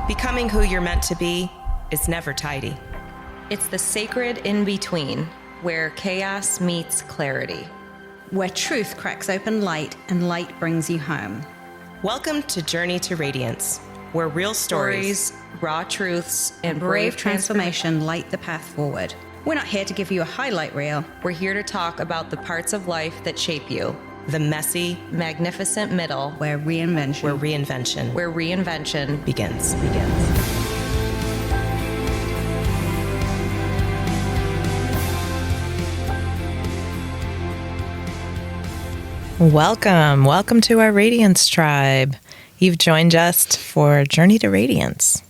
Becoming who you're meant to be is never tidy. It's the sacred in-between, where chaos meets clarity. Where truth cracks open light and light brings you home. Welcome to Journey to Radiance, where real stories, raw truths, and Brave transformation light the path forward. We're not here to give you a highlight reel. We're here to talk about the parts of life that shape you. the messy, magnificent middle, Where reinvention begins. Welcome to our Radiance tribe. You've joined us for Journey to Radiance.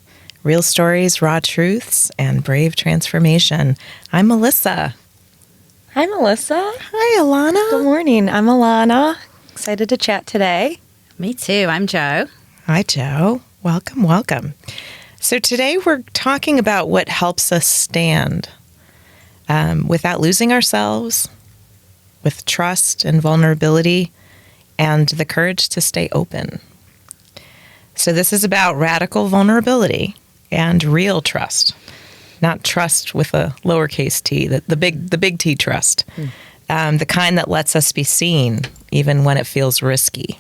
Real stories, raw truths, and brave transformation. I'm Melissa. Hi, Melissa. Hi, Alana. Good morning. I'm Alana. Excited to chat today. Me too. I'm Joe. Hi, Joe. Welcome. So today we're talking about what helps us stand without losing ourselves, with trust and vulnerability, and the courage to stay open. So this is about radical vulnerability and real trust. Not trust with a lowercase t, the big T trust. The kind that lets us be seen even when it feels risky.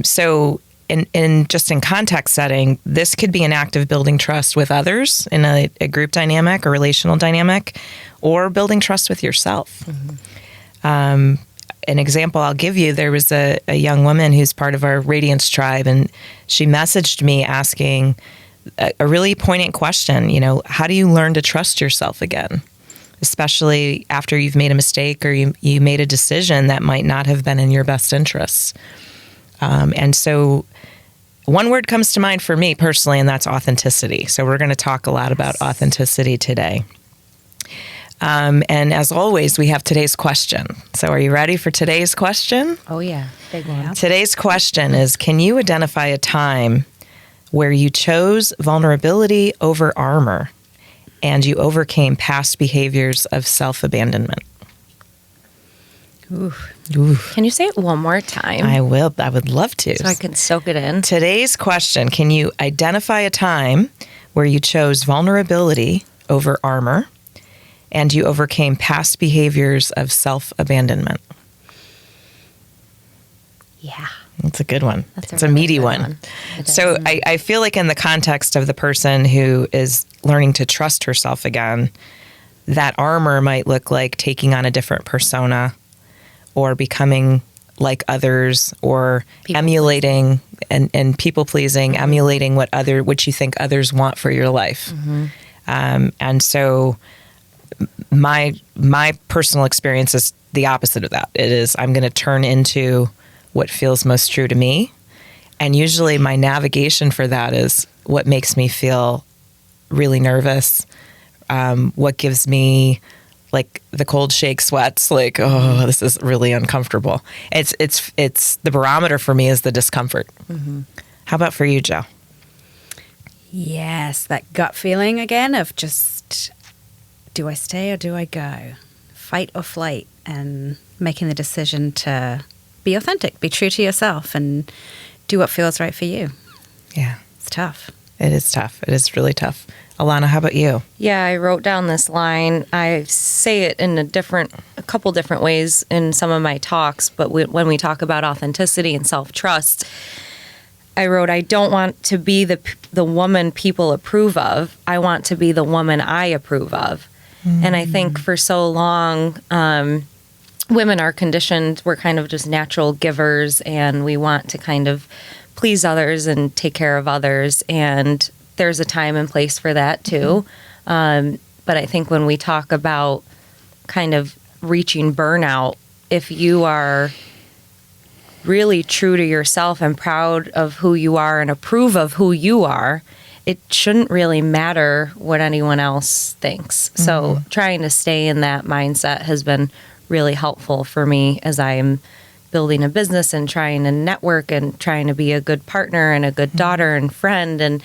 So in context setting, this could be an act of building trust with others in a group dynamic or relational dynamic, or building trust with yourself. An example I'll give you, there was a young woman who's part of our Radiance tribe, and she messaged me asking a really poignant question, how do you learn to trust yourself again? Especially after you've made a mistake or you made a decision that might not have been in your best interests. And so one word comes to mind for me personally, and that's authenticity. So we're going to talk a lot about authenticity today. And as always, we have today's question. So are you ready for today's question? Oh, yeah. Big one. Today's question is, can you identify a time where you chose vulnerability over armor and you overcame past behaviors of self-abandonment? Oof. Can you say it one more time? I will. I would love to. So I can soak it in. Today's question, can you identify a time where you chose vulnerability over armor and you overcame past behaviors of self-abandonment? Yeah. It's a good one. It's a meaty one. So I feel like in the context of the person who is learning to trust herself again, that armor might look like taking on a different persona or becoming like others, or emulating and people pleasing, emulating what you think others want for your life. And so my personal experience is the opposite of that. It is, I'm going to turn into what feels most true to me. And usually my navigation for that is what makes me feel really nervous, what gives me like the cold shake sweats, like, oh, this is really uncomfortable. It's the barometer for me is the discomfort. How about for you, Joe? Yes, that gut feeling again of just, do I stay or do I go? Fight or flight, and making the decision to be authentic, be true to yourself, and do what feels right for you. Yeah. It's tough. It is tough. It is really tough. Alana, how about you? Yeah, I wrote down this line. I say it in a couple different ways in some of my talks, but when we talk about authenticity and self-trust, I wrote, I don't want to be the woman people approve of. I want to be the woman I approve of. And I think for so long, women are conditioned, we're kind of just natural givers, and we want to kind of please others and take care of others. And there's a time and place for that too. But I think when we talk about kind of reaching burnout, if you are really true to yourself and proud of who you are and approve of who you are, it shouldn't really matter what anyone else thinks. So trying to stay in that mindset has been really helpful for me as I am building a business and trying to network and trying to be a good partner and a good daughter and friend.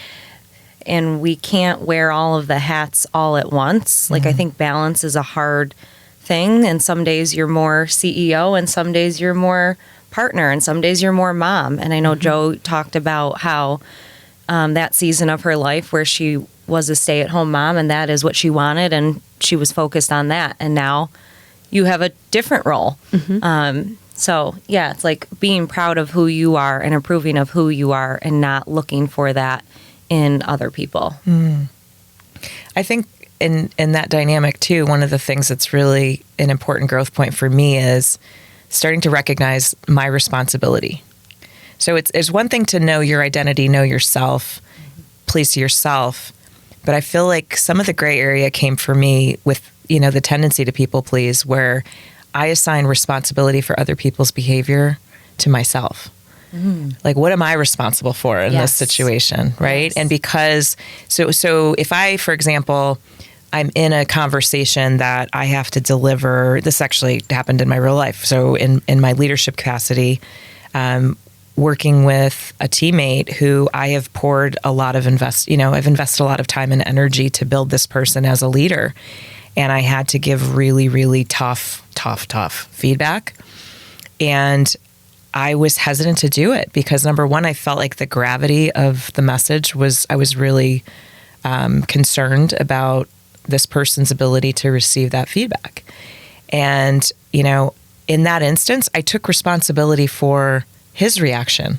And we can't wear all of the hats all at once. Like, I think balance is a hard thing. And some days you're more CEO, and some days you're more partner, and some days you're more mom. And I know Joe talked about how that season of her life where she was a stay-at-home mom and that is what she wanted and she was focused on that. And now you have a different role. So yeah, it's like being proud of who you are and approving of who you are and not looking for that in other people. I think in that dynamic too, one of the things that's really an important growth point for me is starting to recognize my responsibility. So it's one thing to know your identity, know yourself, please yourself. But I feel like some of the gray area came for me with, the tendency to people please, where I assign responsibility for other people's behavior to myself. Like, what am I responsible for in this situation, right? Yes. And because, so if I, for example, I'm in a conversation that I have to deliver, this actually happened in my real life. So in my leadership capacity, working with a teammate who I have poured a lot of I've invested a lot of time and energy to build this person as a leader. And I had to give really, really tough feedback. And I was hesitant to do it because, number one, I felt like the gravity of the message I was really concerned about this person's ability to receive that feedback. And, in that instance, I took responsibility for his reaction.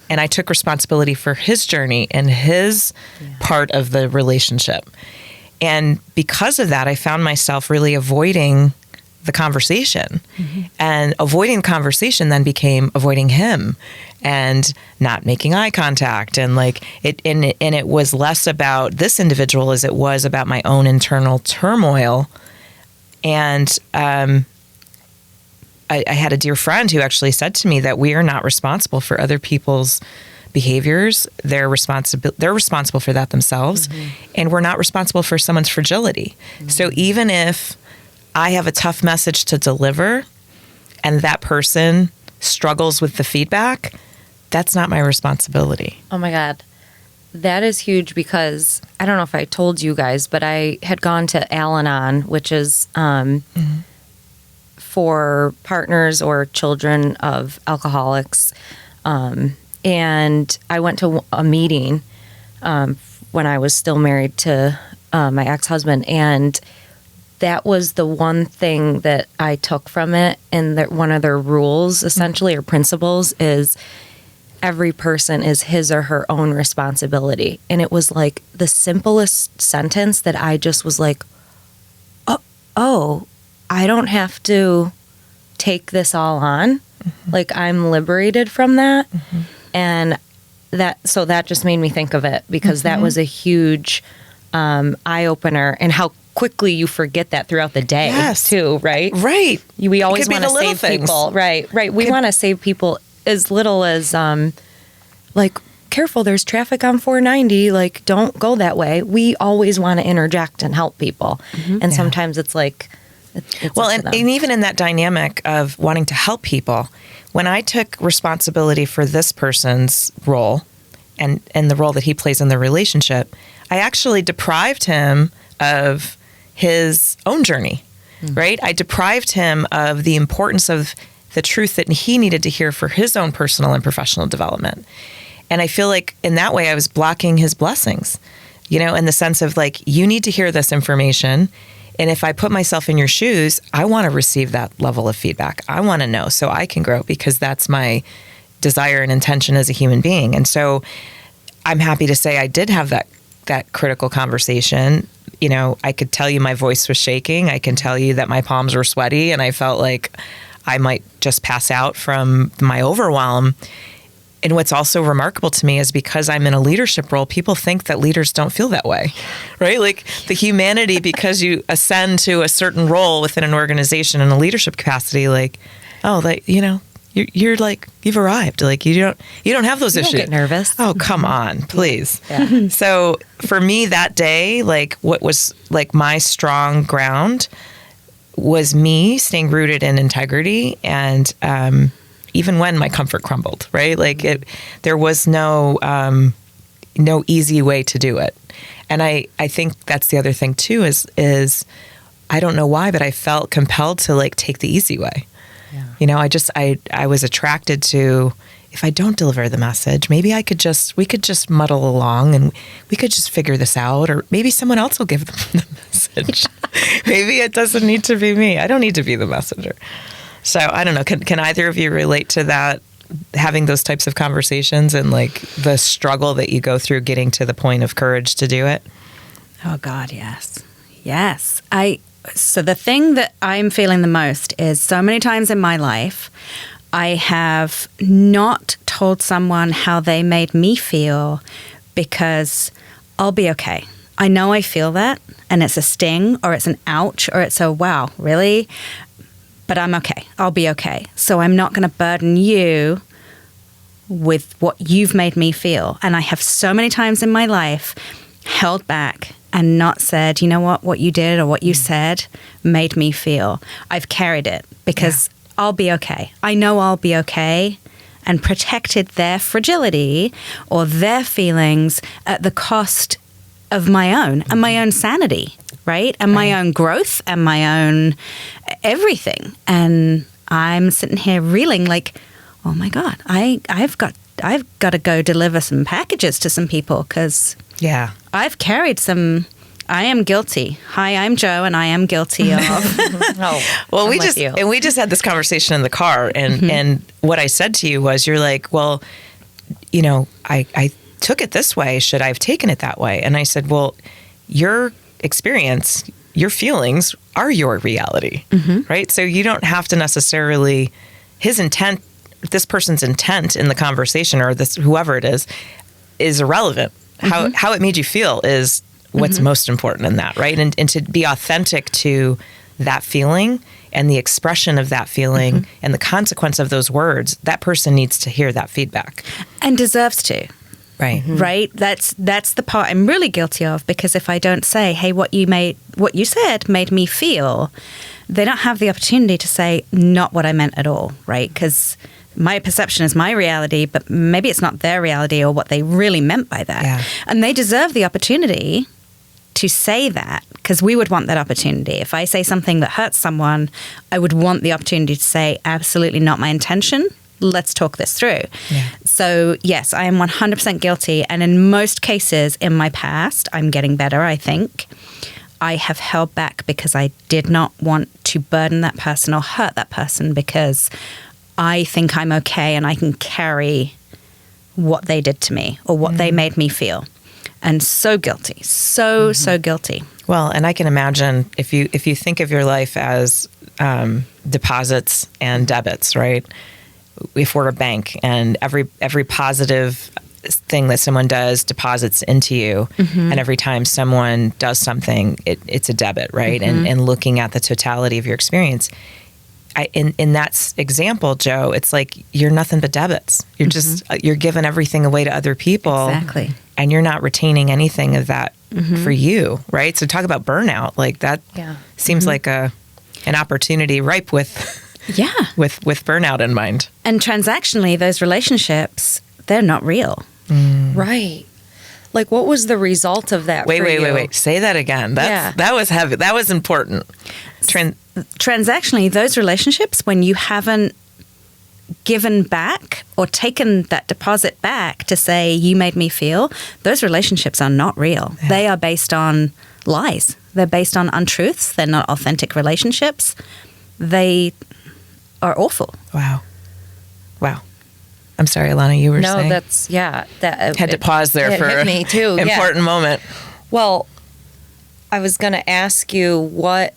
And I took responsibility for his journey and his part of the relationship. And because of that, I found myself really avoiding the conversation. And avoiding conversation then became avoiding him and not making eye contact. And it was less about this individual as it was about my own internal turmoil. And I had a dear friend who actually said to me that we are not responsible for other people's behaviors. They're responsible for that themselves. And we're not responsible for someone's fragility. So even if I have a tough message to deliver and that person struggles with the feedback, that's not my responsibility. Oh my God. That is huge because I don't know if I told you guys, but I had gone to Al-Anon, which is for partners or children of alcoholics. And I went to a meeting when I was still married to my ex-husband. And that was the one thing that I took from it. And that one of their rules, essentially, or principles, is every person is his or her own responsibility. And it was like the simplest sentence that I just was like, oh, I don't have to take this all on. Like, I'm liberated from that. And that just made me think of it because that was a huge eye-opener, and how quickly you forget that throughout the day too, right? Right. We always want to save people. Right. We want to save people as little as careful, there's traffic on 490, like, don't go that way. We always want to interject and help people. And sometimes it's like, it's and even in that dynamic of wanting to help people, when I took responsibility for this person's role and the role that he plays in the relationship, I actually deprived him of his own journey, right? I deprived him of the importance of the truth that he needed to hear for his own personal and professional development. And I feel like in that way I was blocking his blessings, in the sense of like, you need to hear this information. And if I put myself in your shoes, I want to receive that level of feedback. I want to know so I can grow, because that's my desire and intention as a human being. And so I'm happy to say I did have that critical conversation. I could tell you my voice was shaking. I can tell you that my palms were sweaty and I felt like I might just pass out from my overwhelm. And what's also remarkable to me is because I'm in a leadership role, people think that leaders don't feel that way, right? Like the humanity, because you ascend to a certain role within an organization in a leadership capacity, like, oh, like, you're like, you've arrived. Like you don't have those issues. Don't get nervous. Oh, come on, please. Yeah. So for me that day, like what was like my strong ground was me staying rooted in integrity, and even when my comfort crumbled, right? Like there was no easy way to do it. And I think that's the other thing too, is I don't know why, but I felt compelled to like take the easy way. Yeah. I was attracted to if I don't deliver the message, maybe we could just muddle along and we could just figure this out, or maybe someone else will give them the message. Maybe it doesn't need to be me. I don't need to be the messenger. So I don't know. Can either of you relate to that, having those types of conversations and like the struggle that you go through getting to the point of courage to do it? Oh God, yes. Yes. So the thing that I'm feeling the most is so many times in my life, I have not told someone how they made me feel because I'll be okay. I know I feel that, and it's a sting or it's an ouch or it's a wow, really? But I'm okay. I'll be okay. So I'm not going to burden you with what you've made me feel. And I have so many times in my life held back and not said, you know what you did or what you said made me feel. I've carried it because I'll be okay. I know I'll be okay, and protected their fragility or their feelings at the cost of my own and my own sanity, right? And my own growth and my own everything. And I'm sitting here reeling like, oh my God, I've got to go deliver some packages to some people because I've carried some. I am guilty. Hi, I'm Joe, and I am guilty of. Well, we just had this conversation in the car, and what I said to you was, you're like, well, you know, I took it this way. Should I have taken it that way? And I said, well, your experience, your feelings are your reality, right? So you don't have to necessarily, his intent, this person's intent in the conversation, or this whoever it is irrelevant. How it made you feel is what's most important in that, right? And to be authentic to that feeling and the expression of that feeling and the consequence of those words, that person needs to hear that feedback. And deserves to. Right. Right? That's the part I'm really guilty of, because if I don't say, hey, what you said made me feel, they don't have the opportunity to say, not what I meant at all, right? Because my perception is my reality, but maybe it's not their reality or what they really meant by that. Yeah. And they deserve the opportunity to say that, because we would want that opportunity. If I say something that hurts someone, I would want the opportunity to say, absolutely not my intention. Let's talk this through. Yeah. So yes, I am 100% guilty. And in most cases in my past, I'm getting better, I think. I have held back because I did not want to burden that person or hurt that person, because I think I'm okay and I can carry what they did to me or what they made me feel. And so guilty, so guilty. Well, and I can imagine if you think of your life as deposits and debits, right? If we're a bank and every positive thing that someone does deposits into you, and every time someone does something, it's a debit, right? And looking at the totality of your experience, in that example, Joe, it's like you're nothing but debits. You're just you're giving everything away to other people, exactly, and you're not retaining anything of that for you, right? So talk about burnout, like that. Seems like an opportunity ripe with with burnout in mind. And transactionally, those relationships, they're not real, right? Like, what was the result of that? Wait. Say that again. That was heavy. That was important. Transactionally, those relationships, when you haven't given back or taken that deposit back to say, you made me feel, those relationships are not real. Yeah. They are based on lies. They're based on untruths. They're not authentic relationships. They are awful. Wow. I'm sorry, Alana, you were saying? No, that's, that had to pause there for hit me too. Important moment. Well, I was going to ask you, what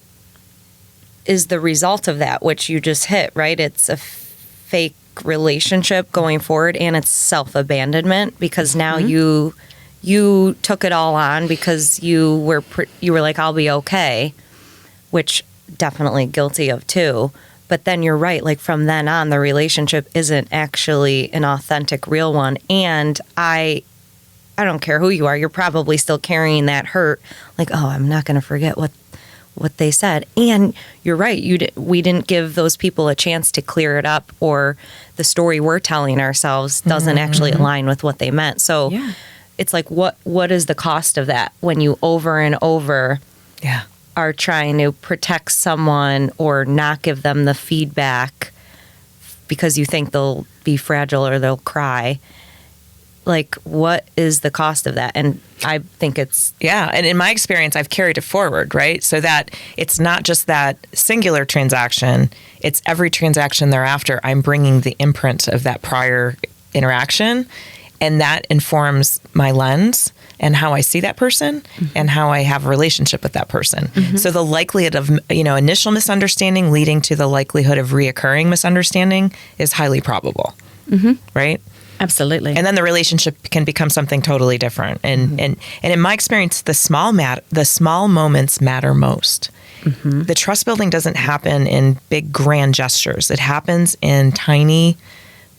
is the result of that, which you just hit, right? It's a fake relationship going forward, and it's self-abandonment, because now you took it all on because you were like, I'll be okay, which definitely guilty of too. But then you're right, like from then on, the relationship isn't actually an authentic, real one. And I don't care who you are, you're probably still carrying that hurt. Like, oh, I'm not going to forget what they said. And you're right, we didn't give those people a chance to clear it up, or the story we're telling ourselves doesn't actually align with what they meant. So it's like, what is the cost of that when you over and over are trying to protect someone or not give them the feedback because you think they'll be fragile or they'll cry. Like, what is the cost of that? And I think it's... Yeah. And in my experience, I've carried it forward, right? So that it's not just that singular transaction, it's every transaction thereafter. I'm bringing the imprint of that prior interaction, and that informs my lens and how I see that person and how I have a relationship with that person. So the likelihood of, initial misunderstanding leading to the likelihood of reoccurring misunderstanding is highly probable, right? Absolutely. And then the relationship can become something totally different. And in my experience, the small moments matter most. The trust building doesn't happen in big grand gestures. It happens in tiny,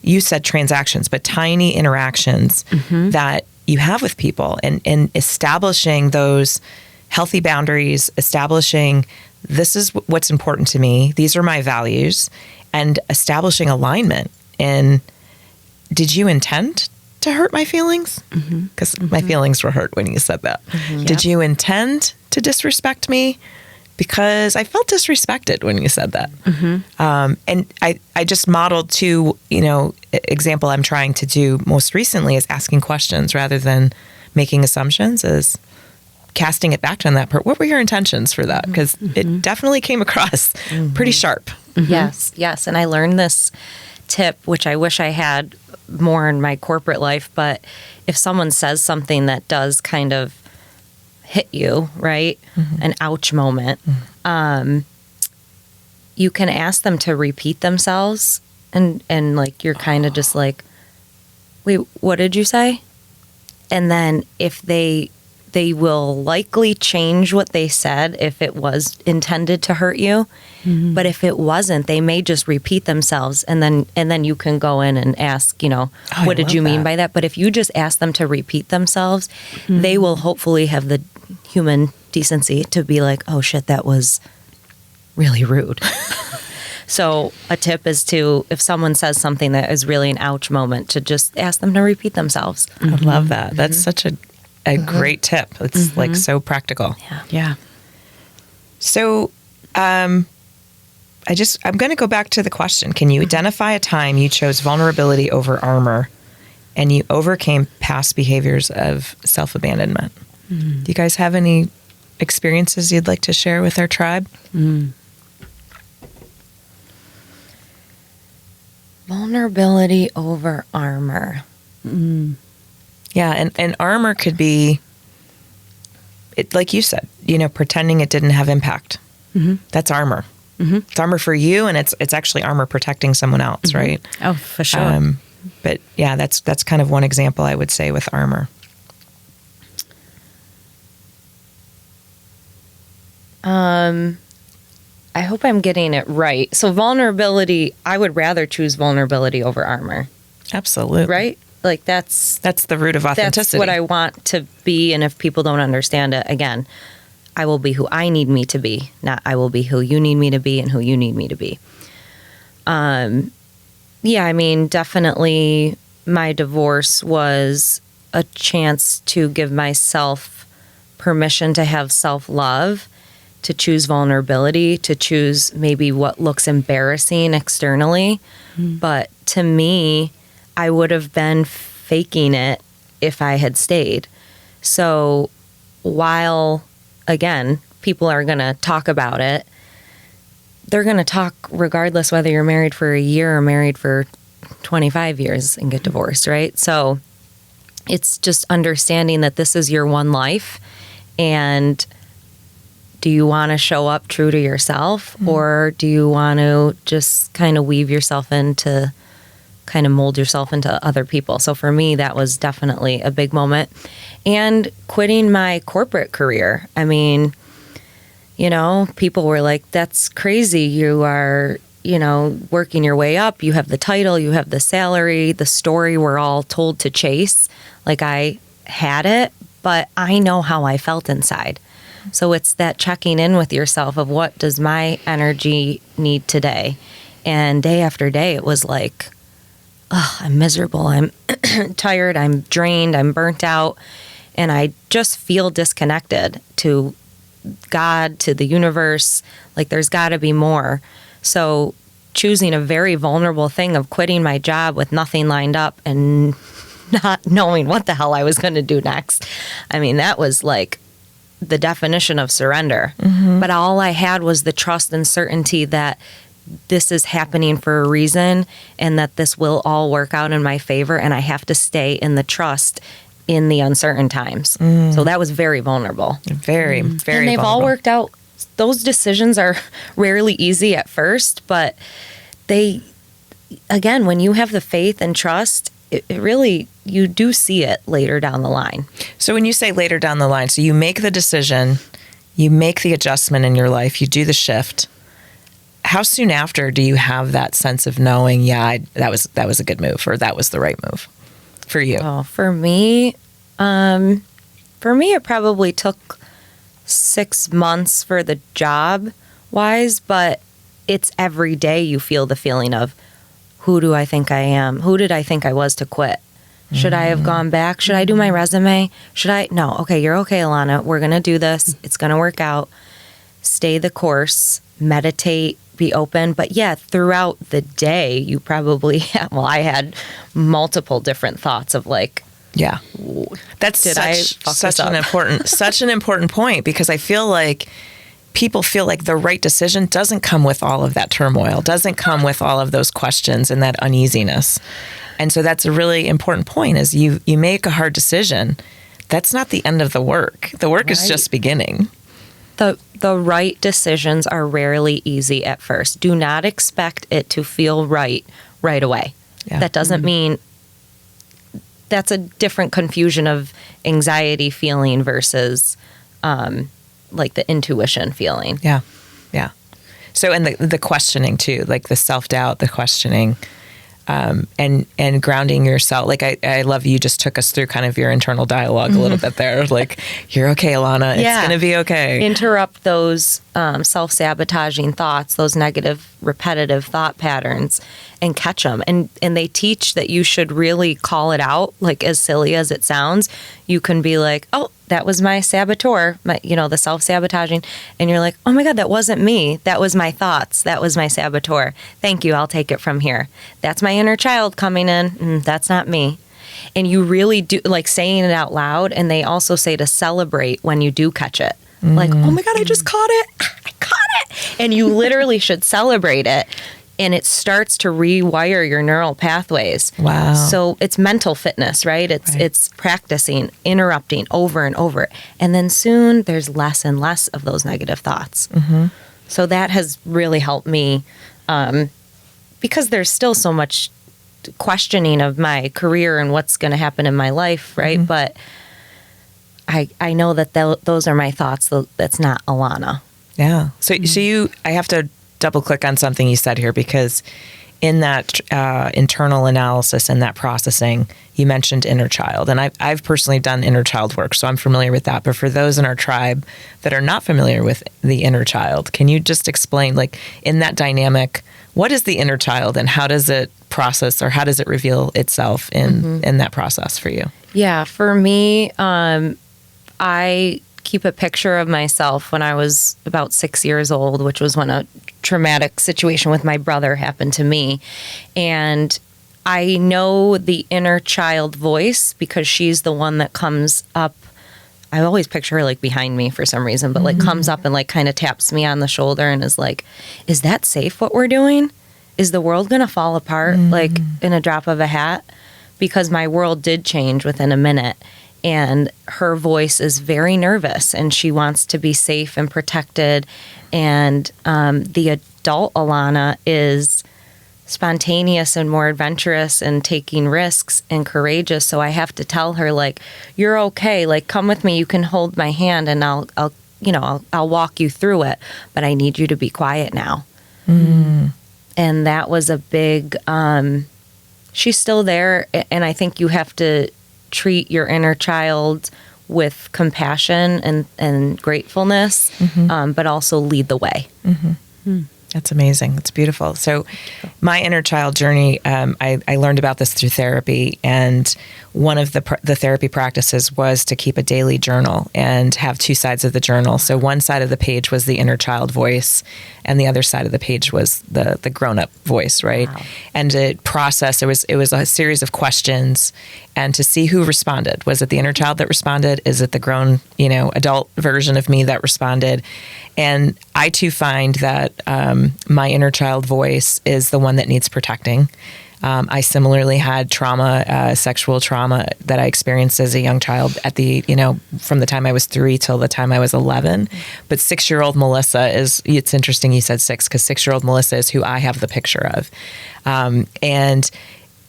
you said transactions, but tiny interactions that you have with people, and establishing those healthy boundaries, establishing this is what's important to me, these are my values, and establishing alignment. And did you intend to hurt my feelings? Because my feelings were hurt when you said that. Did you intend to disrespect me? Because I felt disrespected when you said that. And I just modeled two, example I'm trying to do most recently is asking questions rather than making assumptions, is casting it back on that part. What were your intentions for that? Because it definitely came across pretty sharp. Yes. And I learned this tip, which I wish I had more in my corporate life, but if someone says something that does kind of hit you, right? An ouch moment. You can ask them to repeat themselves, and like you're kind of just like, wait, what did you say? And then if they will likely change what they said if it was intended to hurt you. But if it wasn't, they may just repeat themselves, and then you can go in and ask, what did you mean by that? But if you just ask them to repeat themselves, they will hopefully have the human decency to be like, oh shit, that was really rude. So a tip is to, if someone says something that is really an ouch moment, to just ask them to repeat themselves. I love that. That's such a great tip. It's like so practical. Yeah. So I'm going to go back to the question. Can you identify a time you chose vulnerability over armor and you overcame past behaviors of self-abandonment? Do you guys have any experiences you'd like to share with our tribe? Vulnerability over armor. Yeah, and armor could be, like you said, pretending it didn't have impact. That's armor. It's armor for you, and it's actually armor protecting someone else, right? Oh, for sure. But yeah, that's kind of one example I would say with armor. I hope I'm getting it right. So vulnerability, I would rather choose vulnerability over armor. Absolutely. Right? Like that's the root of authenticity. That's what I want to be. And if people don't understand it, again, I will be who I need me to be, not I will be who you need me to be and who you need me to be. Yeah, I mean, definitely my divorce was a chance to give myself permission to have self-love, to choose vulnerability, to choose maybe what looks embarrassing externally. But to me, I would have been faking it if I had stayed. So while, again, people are going to talk about it, they're going to talk regardless whether you're married for a year or married for 25 years and get divorced, right? So it's just understanding that this is your one life, and do you want to show up true to yourself, or do you want to just kind of weave yourself into, kind of mold yourself into other people? So for me, that was definitely a big moment. And quitting my corporate career. I mean, people were like, that's crazy. You are, working your way up. You have the title, you have the salary, the story we're all told to chase. Like I had it, but I know how I felt inside. So it's that checking in with yourself of what does my energy need today? And day after day, it was like, oh, I'm miserable. I'm tired. I'm drained. I'm burnt out. And I just feel disconnected to God, to the universe. Like there's got to be more. So choosing a very vulnerable thing of quitting my job with nothing lined up and not knowing what the hell I was going to do next. I mean, that was like the definition of surrender. But all I had was the trust and certainty that this is happening for a reason and that this will all work out in my favor, and I have to stay in the trust in the uncertain times. So that was very vulnerable. Very, very And they've all vulnerable. worked out. Those decisions are rarely easy at first, but they, again, when you have the faith and trust, it really, you do see it later down the line. So when you say later down the line, so you make the decision, you make the adjustment in your life, you do the shift. How soon after do you have that sense of knowing, that was a good move, or that was the right move for you? Oh, for me, it probably took 6 months for the job wise, but it's every day you feel the feeling of, who do I think I am? Who did I think I was to quit? Should I have gone back? Should I do my resume? No. Okay, you're okay, Alana. We're going to do this. It's going to work out. Stay the course, meditate, be open. But yeah, throughout the day, you probably, I had multiple different thoughts of like, Yeah. That's such an important point, because I feel like people feel like the right decision doesn't come with all of that turmoil, doesn't come with all of those questions and that uneasiness. And so that's a really important point, is you make a hard decision. That's not the end of the work. The work is just beginning. The right decisions are rarely easy at first. Do not expect it to feel right away. Yeah. That doesn't mean, that's a different confusion of anxiety feeling versus like the intuition feeling. Yeah. Yeah. So, and the questioning too, like the self-doubt, the questioning, and grounding yourself. Like I love you just took us through kind of your internal dialogue a little bit there. Like, you're okay, Alana. It's going to be okay. Interrupt those self-sabotaging thoughts, those negative, repetitive thought patterns, and catch them. And they teach that you should really call it out. Like, as silly as it sounds, you can be like, oh, that was my saboteur, the self-sabotaging. And you're like, oh my God, that wasn't me. That was my thoughts. That was my saboteur. Thank you. I'll take it from here. That's my inner child coming in. That's not me. And you really do, like, saying it out loud. And they also say to celebrate when you do catch it. Like, oh my God, I just caught it. I caught it. And you literally should celebrate it. And it starts to rewire your neural pathways. Wow. So it's mental fitness, right? It's practicing, interrupting over and over. And then soon there's less and less of those negative thoughts. So that has really helped me, because there's still so much questioning of my career and what's going to happen in my life, right? But I know that those are my thoughts. That's not Alana. Yeah. So I have to double click on something you said here, because in that internal analysis and that processing, you mentioned inner child. And I've personally done inner child work, so I'm familiar with that. But for those in our tribe that are not familiar with the inner child, can you just explain, like, in that dynamic, what is the inner child and how does it process, or how does it reveal itself in that process for you? Yeah, for me, I keep a picture of myself when I was about 6 years old, which was when a traumatic situation with my brother happened to me. And I know the inner child voice because she's the one that comes up. I always picture her like behind me for some reason, but like comes up and like kind of taps me on the shoulder and is like, is that safe what we're doing? Is the world going to fall apart like in a drop of a hat? Because my world did change within a minute. And her voice is very nervous and she wants to be safe and protected. And the adult Alana is spontaneous and more adventurous and taking risks and courageous. So I have to tell her, like, you're okay. Like, come with me. You can hold my hand and I'll walk you through it. But I need you to be quiet now. And that was a big, she's still there. And I think you have to treat your inner child with compassion and gratefulness, but also lead the way. That's amazing. It's beautiful. So my inner child journey, I learned about this through therapy. And one of the therapy practices was to keep a daily journal and have two sides of the journal. So one side of the page was the inner child voice, and the other side of the page was the grown-up voice, right? Wow. And to process, it was a series of questions, and to see who responded. Was it the inner child that responded? Is it the grown, adult version of me that responded? And I too find that my inner child voice is the one that needs protecting. I similarly had trauma, sexual trauma that I experienced as a young child from the time I was 3 till the time I was 11. But 6-year-old Melissa it's interesting you said 6, because 6-year-old Melissa is who I have the picture of. And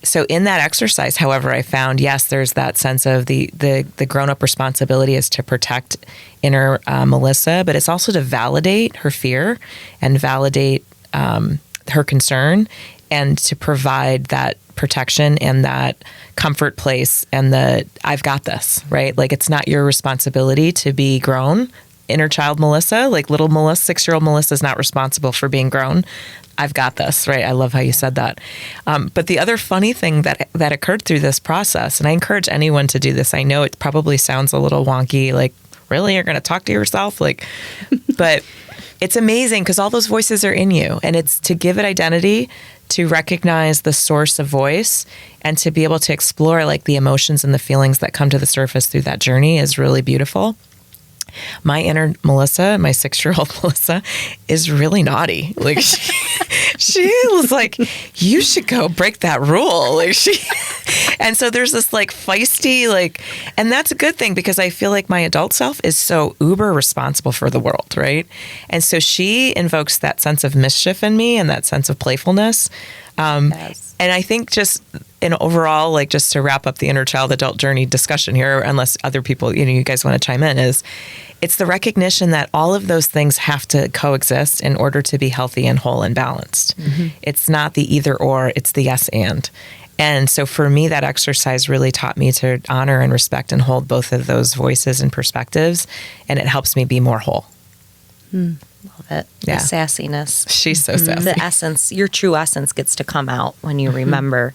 so in that exercise, however, I found, yes, there's that sense of the grown-up responsibility is to protect inner Melissa, but it's also to validate her fear and validate her concern, and to provide that protection and that comfort place and I've got this, right? Like, it's not your responsibility to be grown. Inner child Melissa, like little Melissa, 6-year-old Melissa is not responsible for being grown. I've got this, right? I love how you said that. But the other funny thing that occurred through this process, and I encourage anyone to do this. I know it probably sounds a little wonky, like, really, you're going to talk to yourself? But it's amazing because all those voices are in you, and it's to give it identity, to recognize the source of voice, and to be able to explore like the emotions and the feelings that come to the surface through that journey is really beautiful. My inner Melissa, my 6-year-old Melissa, is really naughty. Like she was like, you should go break that rule. And so there's this like feisty, and that's a good thing because I feel like my adult self is so uber responsible for the world, right? And so she invokes that sense of mischief in me and that sense of playfulness. Yes. And I think just in overall, like just to wrap up the inner child adult journey discussion here, unless other people, you guys want to chime in, it's the recognition that all of those things have to coexist in order to be healthy and whole and balanced. Mm-hmm. It's not the either or, it's the yes and. And so for me, that exercise really taught me to honor and respect and hold both of those voices and perspectives. And it helps me be more whole. Love it. Yeah. The sassiness. She's so sassy. The essence, your true essence gets to come out when you remember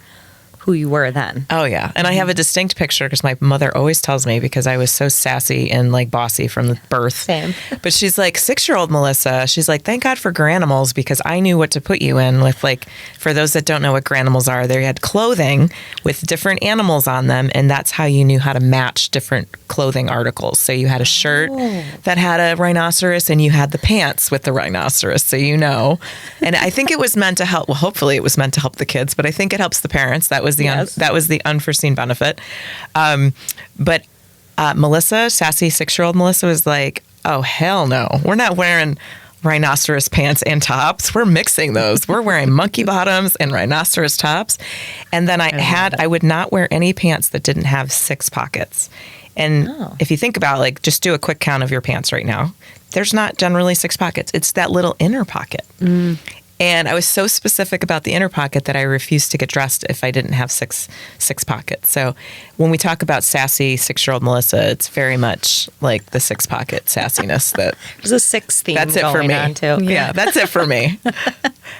who you were then. Oh, yeah. And I have a distinct picture because my mother always tells me, because I was so sassy and like bossy from birth. Same. But she's like, 6-year-old Melissa, she's like, thank God for Granimals, because I knew what to put you in with, like, for those that don't know what Granimals are, they had clothing with different animals on them. And that's how you knew how to match different clothing articles. So you had a shirt that had a rhinoceros and you had the pants with the rhinoceros. So and I think it was meant to help. Well, hopefully it was meant to help the kids, but I think it helps the parents. That was the unforeseen benefit. But Melissa, sassy 6-year-old Melissa, was like, oh, hell no. We're not wearing rhinoceros pants and tops. We're mixing those. We're wearing monkey bottoms and rhinoceros tops. And then I would not wear any pants that didn't have 6 pockets. And if you think about, like, just do a quick count of your pants right now. There's not generally 6 pockets. It's that little inner pocket. And I was so specific about the inner pocket that I refused to get dressed if I didn't have six pockets. So when we talk about sassy 6-year-old Melissa, it's very much like the 6-pocket sassiness. There's a 6 theme that's it for me. on too. Yeah, that's it for me.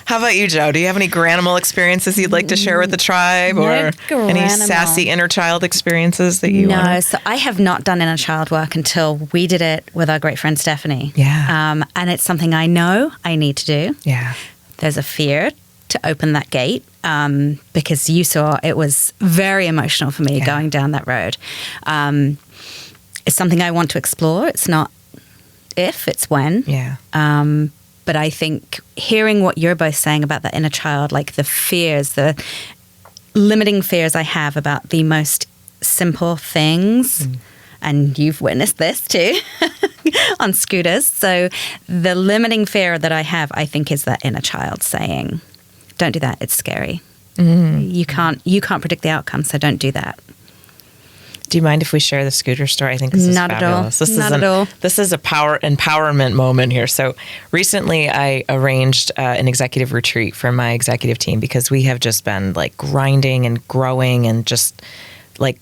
How about you, Joe? Do you have any Granimal experiences you'd like to share with the tribe, or any sassy inner child experiences that you want? No, so I have not done inner child work until we did it with our great friend Stephanie. Yeah. And it's something I know I need to do. Yeah. There's a fear to open that gate because you saw it was very emotional for me going down that road. It's something I want to explore. It's not if, it's when. Yeah. But I think hearing what you're both saying about that inner child, like the fears, the limiting fears I have about the most simple things, and you've witnessed this too on scooters. So the limiting fear that I have, I think, is that inner child saying, don't do that. It's scary. You can't predict the outcome, so don't do that. Do you mind if we share the scooter story? I think this is fabulous. Not at all. This is a empowerment moment here. So recently I arranged an executive retreat for my executive team because we have just been like grinding and growing and just like,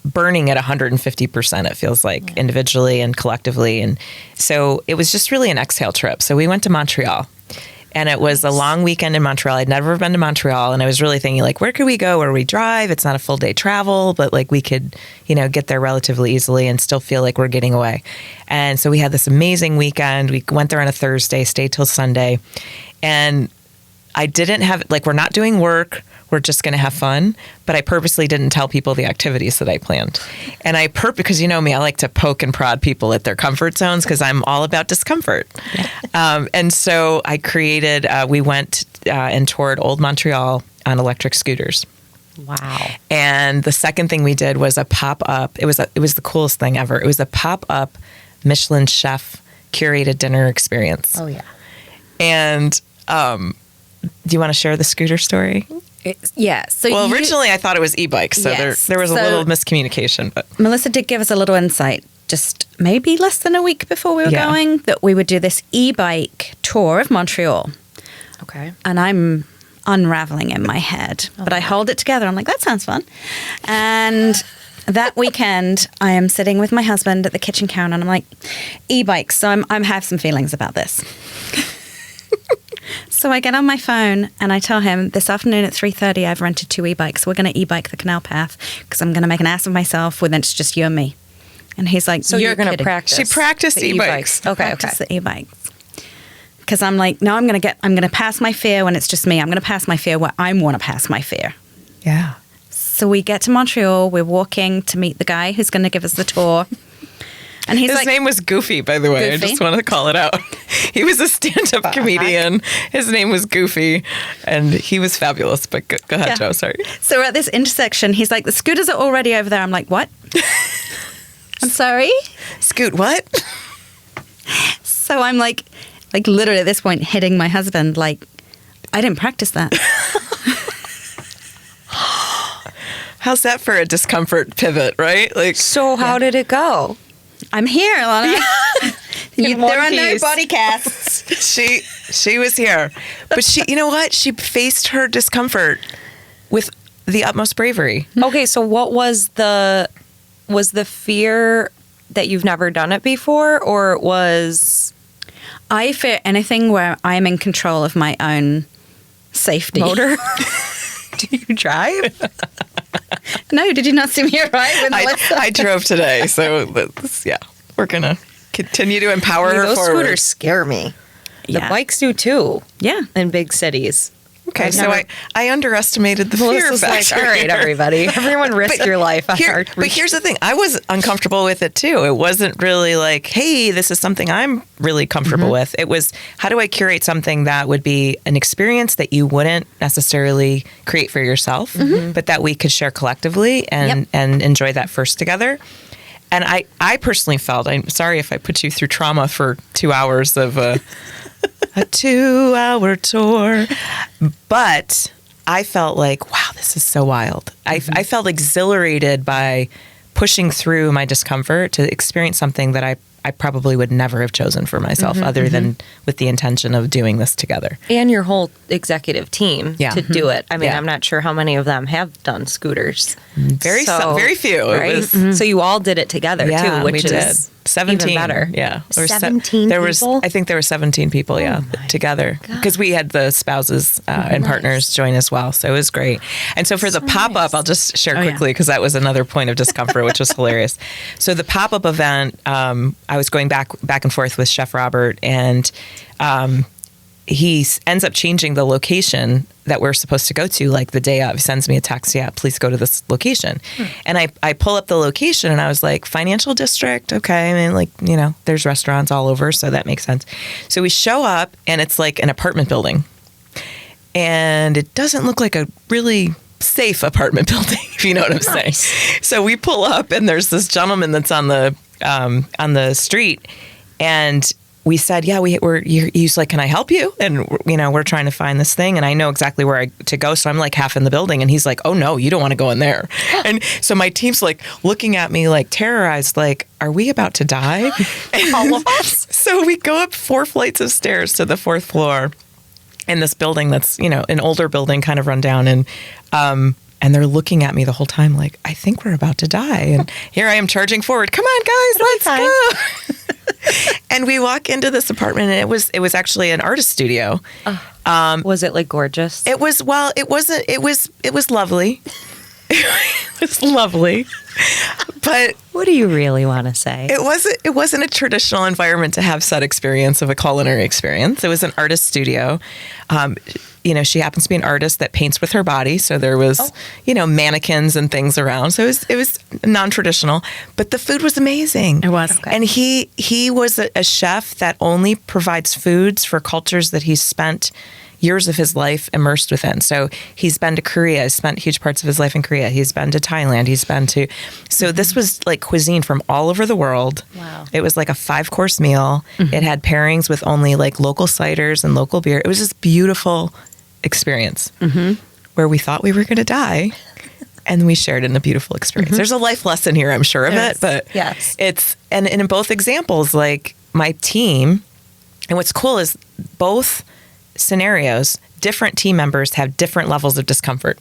burning at 150%, it feels like, individually and collectively. And so it was just really an exhale trip. So we went to Montreal. And it was a long weekend in Montreal. I'd never been to Montreal. And I was really thinking, like, where could we go? Where we drive? It's not a full day travel, but like we could, get there relatively easily and still feel like we're getting away. And so we had this amazing weekend. We went there on a Thursday, stayed till Sunday. And I didn't have, like, we're not doing work. We're just going to have fun. But I purposely didn't tell people the activities that I planned. And because you know me, I like to poke and prod people at their comfort zones because I'm all about discomfort. Yeah. And so I created, we went and toured Old Montreal on electric scooters. Wow. And the second thing we did was a pop-up. It was the coolest thing ever. It was a pop-up Michelin chef curated dinner experience. Oh, yeah. And do you want to share the scooter story? So originally I thought it was e-bikes, so Yes. there was a little miscommunication. But Melissa did give us a little insight just maybe less than a week before we were going that we would do this e-bike tour of Montreal. Okay. And I'm unraveling in my head, but I hold it together. I'm like, that sounds fun. And that weekend, I am sitting with my husband at the kitchen counter, and I'm like, e-bikes. So I have some feelings about this. So I get on my phone and I tell him this afternoon at 3:30, I've rented 2 e-bikes. We're going to e-bike the canal path because I'm going to make an ass of myself when it's just you and me. And he's like, so you're going to practice. She practiced the e-bikes. Okay. The e-bikes. Because I'm like, no, I'm going to pass my fear when it's just me. I'm going to pass my fear where I want to pass my fear. Yeah. So we get to Montreal. We're walking to meet the guy who's going to give us the tour. And his name was Goofy, by the way. Goofy? I just wanted to call it out. He was a stand-up comedian. His name was Goofy, and he was fabulous. But go ahead, Joe. Sorry. So we're at this intersection. He's like, the scooters are already over there. I'm like, what? I'm sorry? Scoot, what? So I'm like literally at this point hitting my husband, like, I didn't practice that. How's that for a discomfort pivot, right? Like, So how did it go? I'm here, Alana. There are no piece. body casts. she was here. But she, you know what? She faced her discomfort with the utmost bravery. Okay, so what was the fear that you've never done it before, or it was I fear anything where I am in control of my own safety. motor? Do you drive? No, did you not see me arrive? With I drove today, so we're gonna continue to empower her Those forward. scooters scare me. Yeah. The bikes do too. Yeah. In big cities. Okay, I've so never- I underestimated the fear Melissa's like, factor. all right, here. everybody. Everyone risk your life. But here's the thing. I was uncomfortable with it too. It wasn't really like, hey, this is something I'm really comfortable with. It was, how do I curate something that would be an experience that you wouldn't necessarily create for yourself, but that we could share collectively and enjoy that first together. And I personally felt, I'm sorry if I put you through trauma for 2 hours of a 2-hour tour, but I felt like, wow, this is so wild. I felt exhilarated by pushing through my discomfort to experience something that I probably would never have chosen for myself other than with the intention of doing this together. And your whole executive team to do it. I mean, Yeah. I'm not sure how many of them have done scooters. Very few. Right? It was, So you all did it together too, which we is did. 17. even better. Yeah. There were 17 there was, people? I think there were 17 people, together. Because we had the spouses and partners join as well. So it was great. And so for the pop-up, I'll just share quickly because that was another point of discomfort, which was hilarious. So the pop-up event, I was going back and forth with Chef Robert, and he ends up changing the location that we're supposed to go to, like the day of. He sends me a text, please go to this location. And I pull up the location and I was like, financial district, okay. I mean, there's restaurants all over, so that makes sense. So we show up and it's like an apartment building. And it doesn't look like a really safe apartment building, if you know what I'm saying. So we pull up and there's this gentleman that's on the street, and we said, he's like, can I help you? And, we're trying to find this thing, and I know exactly where to go. So I'm like half in the building, and he's like, oh no, you don't want to go in there. And so my team's like looking at me like terrorized, like, are we about to die? All of us? So we go up 4 flights of stairs to the 4th floor in this building that's, an older building, kind of run down. And they're looking at me the whole time like, I think we're about to die. And here I am charging forward. Come on, guys, let's go. And we walk into this apartment, and it was actually an artist studio. Was it like gorgeous? It was, well, it wasn't, it was lovely. It was lovely. But what do you really want to say? it wasn't a traditional environment to have set experience of a culinary experience. It was an artist studio. She happens to be an artist that paints with her body, so there was mannequins and things around. So it was non-traditional, but the food was amazing. It was. And he was a chef that only provides foods for cultures that he's spent years of his life immersed within. So he's been to Korea, has spent huge parts of his life in Korea. He's been to Thailand. So this was like cuisine from all over the world. Wow. It was like a 5-course meal. It had pairings with only like local ciders and local beer. It was this beautiful experience where we thought we were going to die. And we shared in a beautiful experience. There's a life lesson here, I'm sure of it. But it's, and in both examples, like my team, and what's cool is both scenarios, different team members have different levels of discomfort.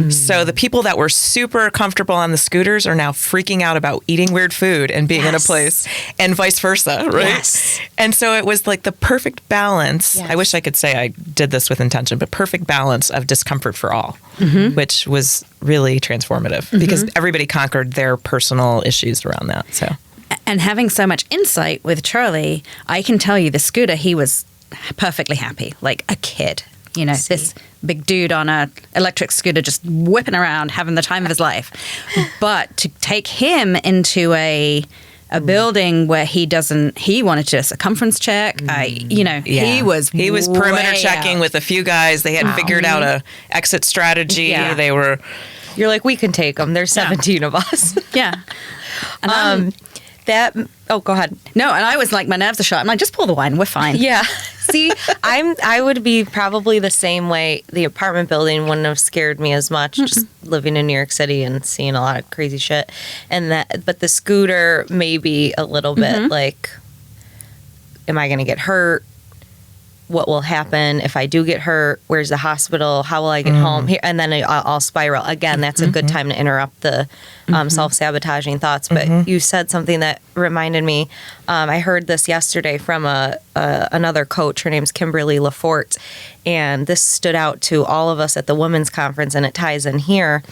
So the people that were super comfortable on the scooters are now freaking out about eating weird food and being in a place, and vice versa, right? Yes. And so it was like the perfect balance. I wish I could say I did this with intention, but perfect balance of discomfort for all, which was really transformative because everybody conquered their personal issues around that. So, and having so much insight with Charlie, I can tell you the scooter, he was perfectly happy, like a kid. This big dude on a electric scooter just whipping around, having the time of his life. But to take him into a building where he wanted to do a circumference check. He was perimeter checking with a few guys. They had figured out a exit strategy. Yeah. They were, you're like, we can take them. There's 17 of us. Yeah. And go ahead. No, and I was like, my nerves are shot. I'm like, just pour the wine. We're fine. Yeah. See, I would be probably the same way. The apartment building wouldn't have scared me as much, just living in New York City and seeing a lot of crazy shit. But the scooter maybe a little bit like, am I going to get hurt? What will happen if I do get hurt? Where's the hospital? How will I get home? Here, and then I'll spiral. Again, that's a good time to interrupt the self-sabotaging thoughts. But you said something that reminded me. I heard this yesterday from another coach. Her name's Kimberly Lafort. And this stood out to all of us at the women's conference, and it ties in here.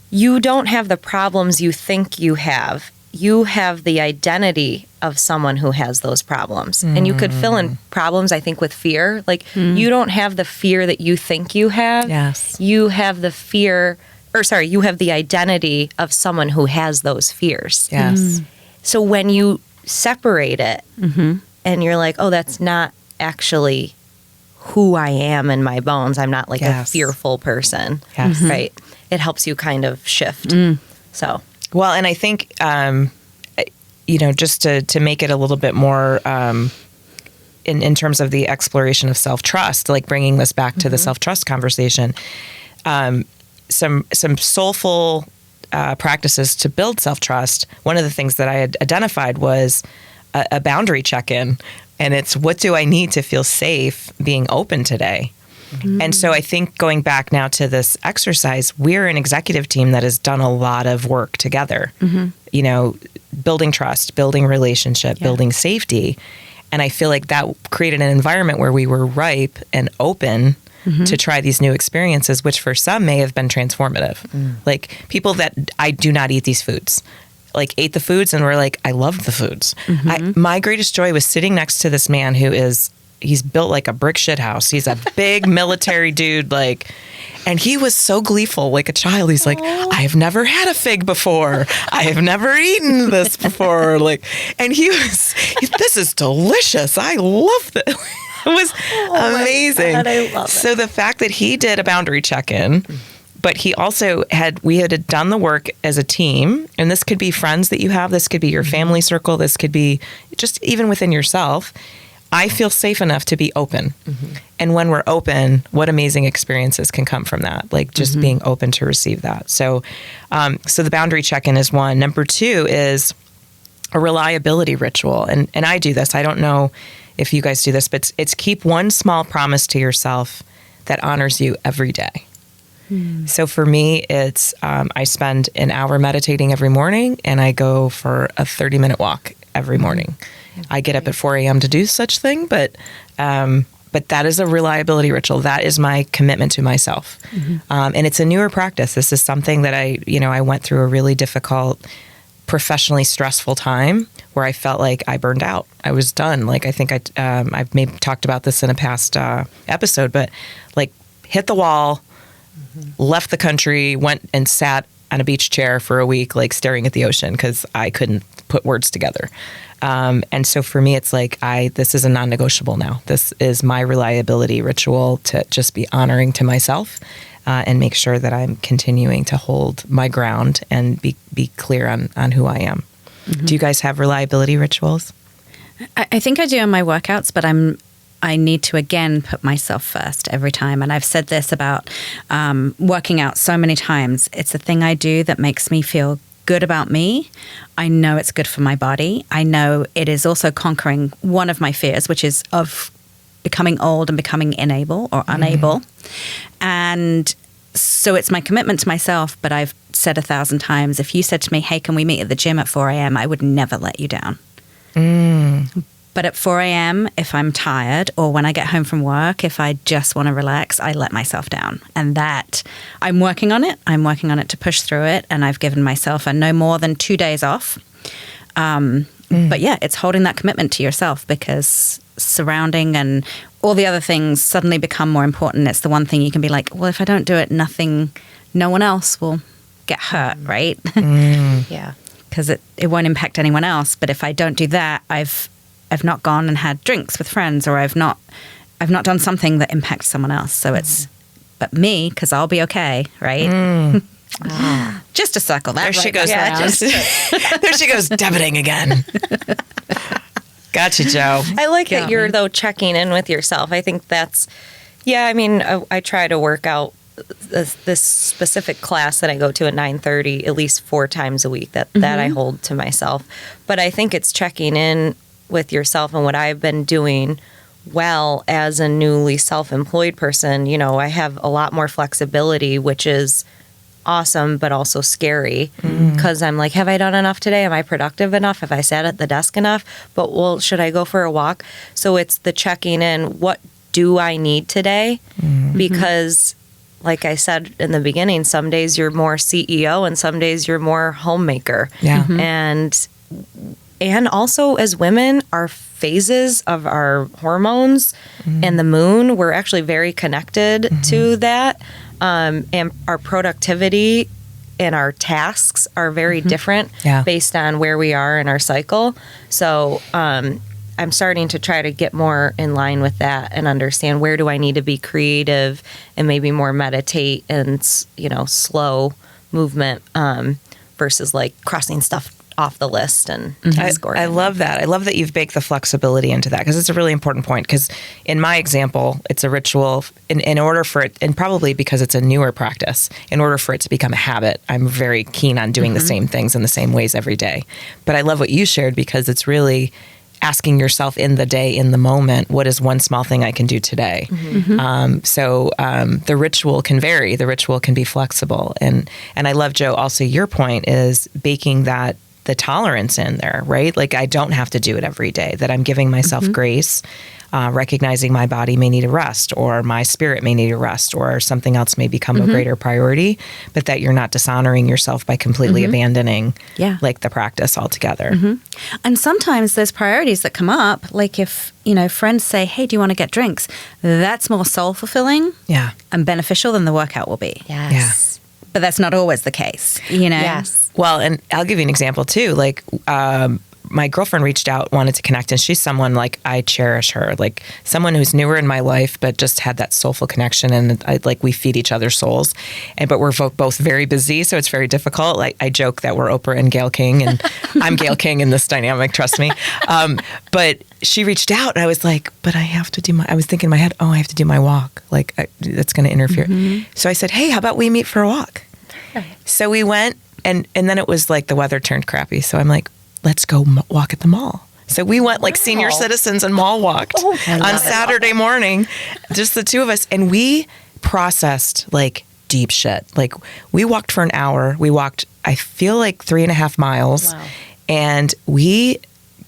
You don't have the problems you think you have. You have the identity of someone who has those problems. And you could fill in problems, I think, with fear. Like, you don't have the fear that you think you have. Yes. You have you have the identity of someone who has those fears. yes. So when you separate it and you're like, oh, that's not actually who I am in my bones. I'm not like a fearful person. Yes. Right? It helps you kind of shift. So... Well, and I think, just to make it a little bit more in terms of the exploration of self-trust, like bringing this back to the self-trust conversation, some soulful practices to build self-trust. One of the things that I had identified was a boundary check-in, and it's, what do I need to feel safe being open today? And so I think going back now to this exercise, we're an executive team that has done a lot of work together, building trust, building relationship, building safety. And I feel like that created an environment where we were ripe and open to try these new experiences, which for some may have been transformative. Like people that I do not eat these foods, like ate the foods and were like, I loved the foods. My greatest joy was sitting next to this man he's built like a brick shit house. He's a big military dude, and he was so gleeful, like a child. He's like, I have never had a fig before. I have never eaten this before. And this is delicious. I love it. It was amazing. God, I love it. So the fact that he did a boundary check-in, but he also we had done the work as a team, and this could be friends that you have. This could be your family circle. This could be just even within yourself. I feel safe enough to be open. And when we're open, what amazing experiences can come from that, like just being open to receive that. So the boundary check-in is one. Number two is a reliability ritual. And I do this. I don't know if you guys do this, but it's keep one small promise to yourself that honors you every day. So for me, it's I spend an hour meditating every morning, and I go for a 30-minute walk every morning. I get up at 4 a.m. to do such thing, but that is a reliability ritual. That is my commitment to myself. And it's a newer practice. This is something that I went through a really difficult, professionally stressful time where I felt like I burned out. I was done. Like, I think I've maybe talked about this in a past episode, but like hit the wall, left the country, went and sat on a beach chair for a week, like staring at the ocean because I couldn't put words together. And so for me, it's like, this is a non-negotiable now. This is my reliability ritual to just be honoring to myself and make sure that I'm continuing to hold my ground and be clear on who I am. Do you guys have reliability rituals? I think I do in my workouts, but I need to, again, put myself first every time. And I've said this about working out so many times. It's a thing I do that makes me feel good about me. I know it's good for my body. I know it is also conquering one of my fears, which is of becoming old and becoming unable. And so it's my commitment to myself, but I've said 1,000 times, if you said to me, hey, can we meet at the gym at 4 a.m., I would never let you down. But at 4 a.m., if I'm tired or when I get home from work, if I just want to relax, I let myself down. And that, I'm working on it. I'm working on it to push through it. And I've given myself no more than 2 days off. But yeah, it's holding that commitment to yourself, because surrounding and all the other things suddenly become more important. It's the one thing you can be like, well, if I don't do it, no one else will get hurt, right? Yeah. Because it won't impact anyone else. But if I don't do that, I've not gone and had drinks with friends, or I've not done something that impacts someone else. So it's, but me, because I'll be okay, right? Just to circle that. There she goes. Yeah, There she goes, debiting again. Gotcha, Joe. I like that you're, though, checking in with yourself. I think that's, I mean, I try to work out this specific class that I go to at 9:30 at least 4 times a week that I hold to myself. But I think it's checking in with yourself, and what I've been doing well as a newly self-employed person. You know, I have a lot more flexibility, which is awesome, but also scary, because I'm like, have I done enough today? Am I productive enough? Have I sat at the desk enough? But, well, should I go for a walk? So it's the checking in. What do I need today? Because, like I said in the beginning, some days you're more CEO and some days you're more homemaker. Yeah. And also, as women, our phases of our hormones and the moon, we're actually very connected to that. And our productivity and our tasks are very different based on where we are in our cycle. So I'm starting to try to get more in line with that and understand, where do I need to be creative and maybe more meditate and, slow movement versus like crossing stuff off the list and scoring. I love that. I love that you've baked the flexibility into that, because it's a really important point. Because in my example, it's a ritual in order for it, and probably because it's a newer practice, in order for it to become a habit, I'm very keen on doing the same things in the same ways every day. But I love what you shared, because it's really asking yourself in the day, in the moment, what is one small thing I can do today? So the ritual can vary. The ritual can be flexible. And I love, Joe, also your point is baking the tolerance in there, right? Like, I don't have to do it every day, that I'm giving myself grace, recognizing my body may need a rest, or my spirit may need a rest, or something else may become a greater priority, but that you're not dishonoring yourself by completely abandoning like the practice altogether. And sometimes there's priorities that come up, like if, friends say, hey, do you want to get drinks? That's more soul fulfilling and beneficial than the workout will be. Yes. But that's not always the case, Yes. Well, and I'll give you an example too. Like, my girlfriend reached out, wanted to connect, and she's someone, like, I cherish her, like someone who's newer in my life, but just had that soulful connection, and we feed each other's souls, but we're both very busy, so it's very difficult. Like, I joke that we're Oprah and Gayle King, and I'm Gayle King in this dynamic, trust me. But she reached out, and I was like, but I was thinking in my head, I have to do my walk. Like, that's going to interfere. So I said, hey, how about we meet for a walk? So we went, and then it was like the weather turned crappy. So I'm like, let's go walk at the mall. So we went like senior citizens and mall walked on Saturday morning, just the two of us. And we processed like deep shit. Like, we walked for an hour. We walked, I feel like 3.5 miles. Wow. And we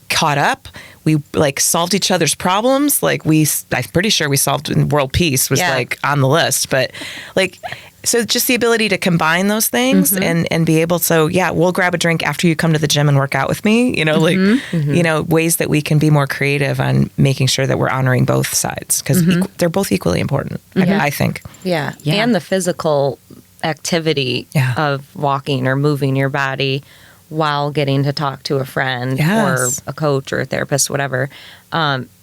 caught up. We like solved each other's problems. Like I'm pretty sure we solved world peace was like on the list, but like, so just the ability to combine those things and be able to, we'll grab a drink after you come to the gym and work out with me, you know, ways that we can be more creative on making sure that we're honoring both sides because they're both equally important, I think. Yeah. And the physical activity of walking or moving your body while getting to talk to a friend or a coach or a therapist, whatever,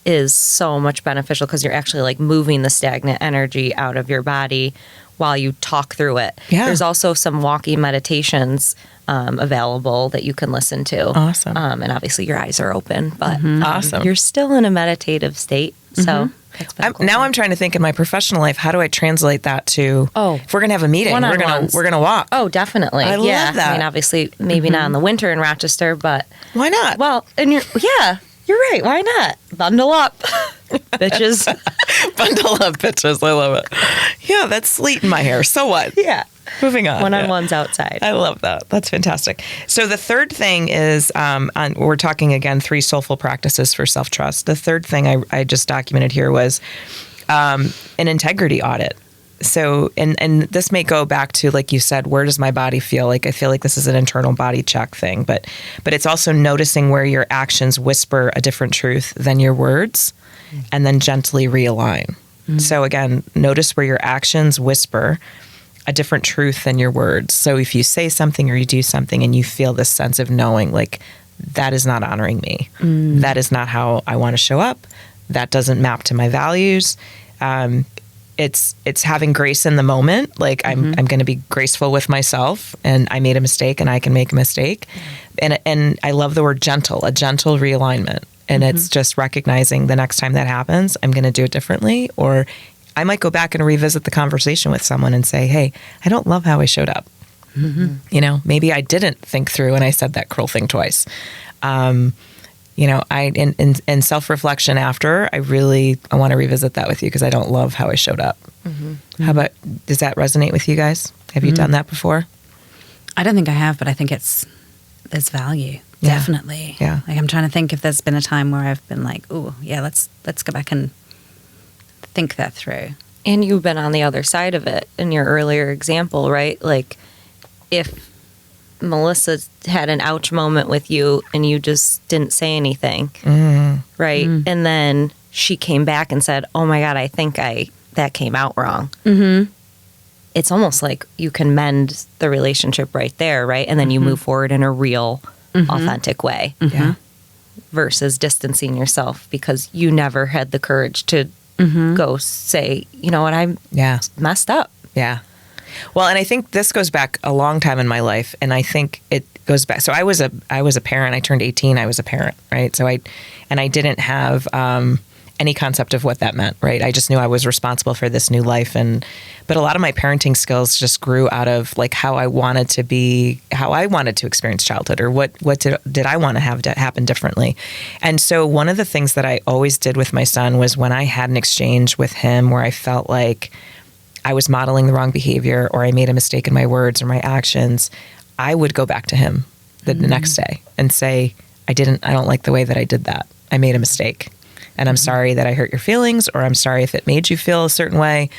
is so much beneficial because you're actually like moving the stagnant energy out of your body while you talk through it. Yeah. There's also some walking meditations available that you can listen to. Awesome. And obviously your eyes are open, but you're still in a meditative state. So now I'm trying to think in my professional life, how do I translate that to, if we're going to have a meeting, we're going to walk. Oh, definitely. I love that. I mean, obviously, maybe not in the winter in Rochester, but. Why not? Well, and you're right. Why not? Bundle up, bitches. Bundle up, bitches. I love it. Yeah, that's sleet in my hair. So what? Yeah. Moving on. One-on-ones outside. I love that. That's fantastic. So the third thing is, we're talking again, 3 soulful practices for self-trust. The third thing I just documented here was an integrity audit. So, and this may go back to, like you said, where does my body feel? Like, I feel like this is an internal body check thing, but it's also noticing where your actions whisper a different truth than your words and then gently realign. So again, notice where your actions whisper a different truth than your words. So if you say something or you do something and you feel this sense of knowing, like, that is not honoring me. That is not how I want to show up. That doesn't map to my values. It's having grace in the moment. Like I'm going to be graceful with myself, and I made a mistake and I can make a mistake. And I love the word gentle, a gentle realignment. And it's just recognizing the next time that happens, I'm going to do it differently. Or I might go back and revisit the conversation with someone and say, hey, I don't love how I showed up. You know, maybe I didn't think through and I said that cruel thing twice. You know, in self-reflection after, I want to revisit that with you because I don't love how I showed up. How about, does that resonate with you guys? Have you done that before? I don't think I have, but I think there's value. Yeah. Definitely. Yeah. Like I'm trying to think if there's been a time where I've been like, oh, yeah, let's go back and think that through. And you've been on the other side of it in your earlier example, right? Like if Melissa had an ouch moment with you and you just didn't say anything, right? And then she came back and said, oh my God, I think that came out wrong. It's almost like you can mend the relationship right there, right? And then you move forward in a real, authentic way versus distancing yourself because you never had the courage to go say, you know what, I'm messed up. Yeah. Well, and I think this goes back a long time in my life, and I think it goes back. So I was a parent. I turned 18. I was a parent, right? So I didn't have any concept of what that meant, right? I just knew I was responsible for this new life, but a lot of my parenting skills just grew out of like how I wanted to experience childhood, or what did I want to have to happen differently. And so one of the things that I always did with my son was when I had an exchange with him where I felt like I was modeling the wrong behavior or I made a mistake in my words or my actions, I would go back to him the next day and say, I don't like the way that I did that. I made a mistake. And I'm sorry that I hurt your feelings, or I'm sorry if it made you feel a certain way.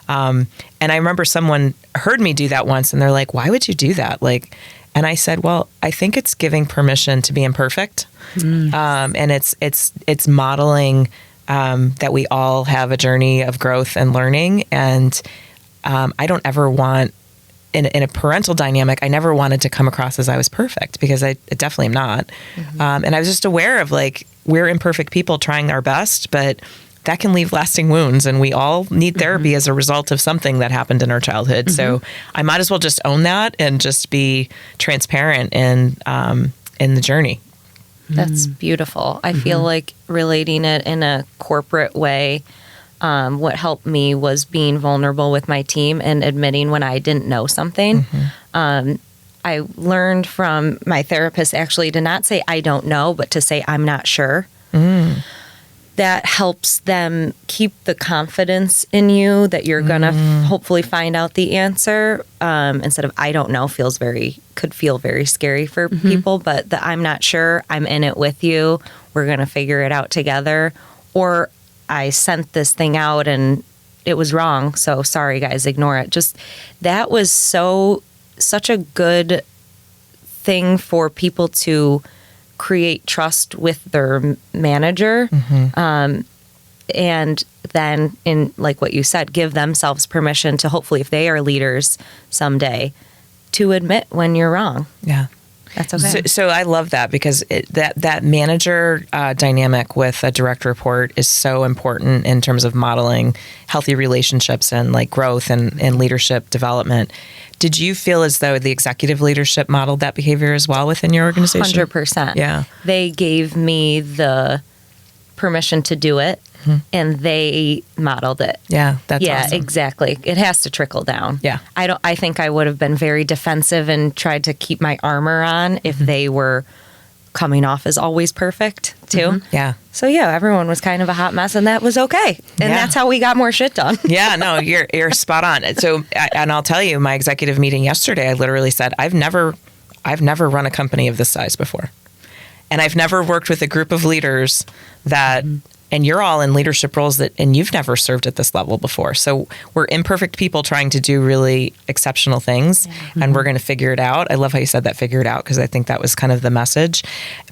And I remember someone heard me do that once and they're like, why would you do that? Like, and I said, well, I think it's giving permission to be imperfect. And it's modeling that we all have a journey of growth and learning. And I don't ever want, in a parental dynamic, I never wanted to come across as I was perfect, because I definitely am not. And I was just aware of like, we're imperfect people trying our best, but that can leave lasting wounds, and we all need therapy as a result of something that happened in our childhood. So I might as well just own that and just be transparent in the journey. That's beautiful. I feel like relating it in a corporate way, what helped me was being vulnerable with my team and admitting when I didn't know something. I learned from my therapist actually to not say I don't know, but to say I'm not sure. that helps them keep the confidence in you that you're going to hopefully find out the answer, instead of I don't know could feel very scary for people, but the I'm not sure, I'm in it with you, we're going to figure it out together, or I sent this thing out and it was wrong, so sorry guys, ignore it. Just that was such a good thing for people to create trust with their manager, and then, in like what you said, give themselves permission to hopefully, if they are leaders someday, to admit when you're wrong. Yeah. That's okay. So I love that, because that manager dynamic with a direct report is so important in terms of modeling healthy relationships and like growth and leadership development. Did you feel as though the executive leadership modeled that behavior as well within your organization? 100%. Yeah. They gave me the permission to do it, and they modeled it. Yeah, that's yeah, awesome. Exactly. It has to trickle down. Yeah. I think I would have been very defensive and tried to keep my armor on if they were coming off as always perfect too. Yeah. So yeah, everyone was kind of a hot mess, and that was okay. And that's how we got more shit done. Yeah, no, you're spot on. So, and I'll tell you, my executive meeting yesterday, I literally said, I've never run a company of this size before. And I've never worked with a group of leaders that, and you're all in leadership roles and you've never served at this level before. So we're imperfect people trying to do really exceptional things, and we're going to figure it out. I love how you said that, figure it out, because I think that was kind of the message.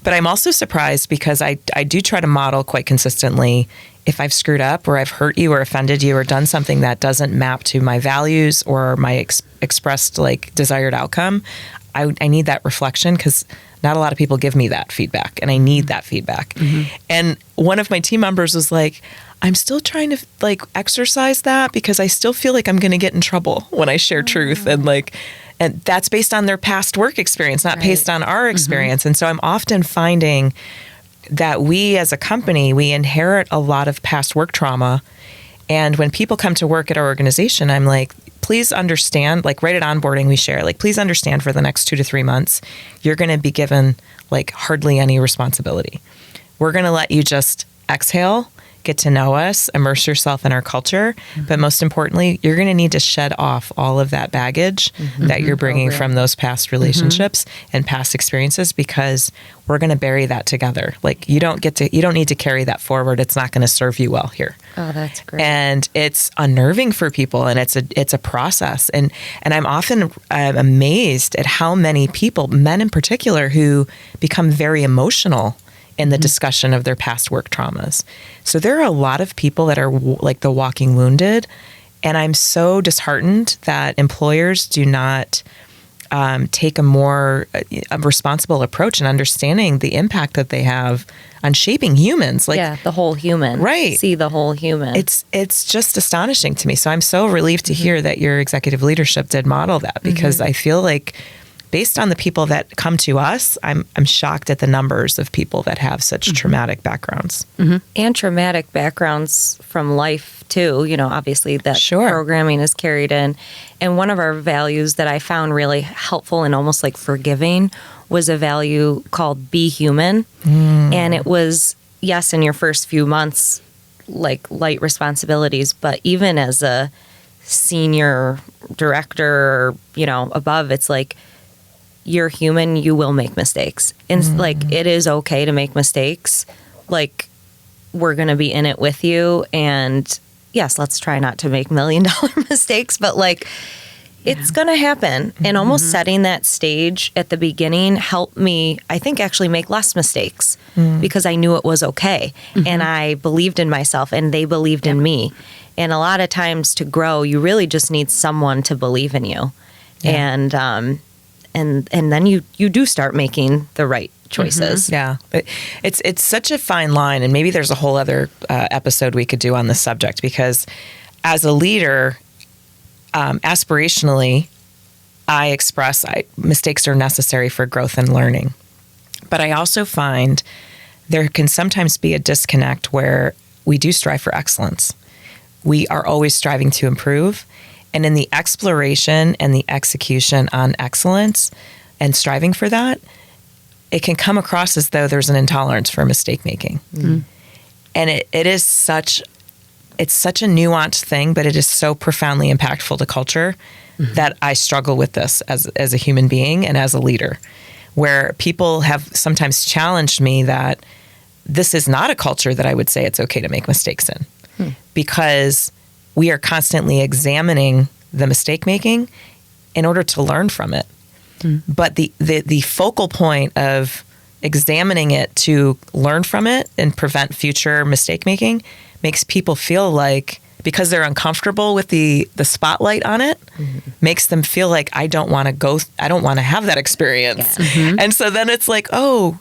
But I'm also surprised, because I do try to model quite consistently, if I've screwed up or I've hurt you or offended you or done something that doesn't map to my values or my expressed like desired outcome, I need that reflection, because not a lot of people give me that feedback, and I need that feedback. And one of my team members was like, I'm still trying to like exercise that, because I still feel like I'm going to get in trouble when I share truth. And that's based on their past work experience, not based on our experience. And so I'm often finding that we as a company, we inherit a lot of past work trauma. And when people come to work at our organization, I'm like, please understand, like right at onboarding, we share, like, please understand for the next 2 to 3 months, you're going to be given like hardly any responsibility. We're going to let you just exhale, get to know us, immerse yourself in our culture. But most importantly, you're going to need to shed off all of that baggage that you're bringing from those past relationships and past experiences, because we're going to bury that together. Like you don't need to carry that forward. It's not going to serve you well here. Oh, that's great. And it's unnerving for people, and it's a process. And I'm often amazed at how many people, men in particular, who become very emotional in the discussion of their past work traumas. So there are a lot of people that are like the walking wounded. And I'm so disheartened that employers do not take a more responsible approach in understanding the impact that they have on shaping humans. Like, the whole human. Right. See the whole human. It's just astonishing to me. So I'm so relieved to hear that your executive leadership did model that, because I feel like based on the people that come to us, I'm shocked at the numbers of people that have such traumatic backgrounds. And traumatic backgrounds from life too. You know, obviously that programming is carried in. And one of our values that I found really helpful and almost like forgiving was a value called be human. And it was, yes, in your first few months, like light responsibilities, but even as a senior director or, you know, above, it's like, you're human, you will make mistakes. And like, it is okay to make mistakes. Like, we're going to be in it with you. And yes, let's try not to make $1 million mistakes, but like, it's going to happen. And almost setting that stage at the beginning helped me, I think, actually make less mistakes because I knew it was okay. And I believed in myself, and they believed in me. And a lot of times to grow, you really just need someone to believe in you. And then you do start making the right choices. Yeah. But it's such a fine line. And maybe there's a whole other episode we could do on this subject, because as a leader, aspirationally, I express mistakes are necessary for growth and learning. But I also find there can sometimes be a disconnect where we do strive for excellence. We are always striving to improve. And in the exploration and the execution on excellence and striving for that, it can come across as though there's an intolerance for mistake making. And it is such a nuanced thing, but it is so profoundly impactful to culture that I struggle with this as a human being and as a leader, where people have sometimes challenged me that this is not a culture that I would say it's okay to make mistakes in, because we are constantly examining the mistake making in order to learn from it. But the focal point of examining it to learn from it and prevent future mistake making makes people feel like, because they're uncomfortable with the spotlight on it, makes them feel like I don't want to have that experience. And so then it's like, do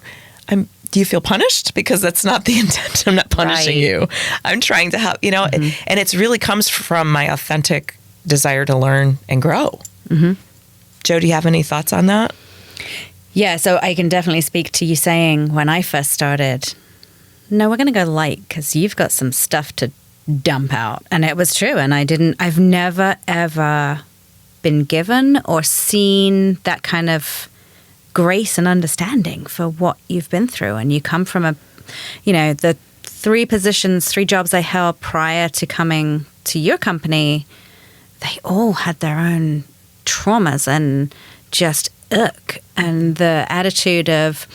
you feel punished? Because that's not the intent. I'm not punishing you. I'm trying to help, and it's really comes from my authentic desire to learn and grow. Joe, do you have any thoughts on that? Yeah, so I can definitely speak to you saying when I first started, no, we're going to go light because you've got some stuff to dump out. And it was true. And I've never, ever been given or seen that kind of grace and understanding for what you've been through. And you come from the 3 jobs I held prior to coming to your company, they all had their own traumas and just and the attitude of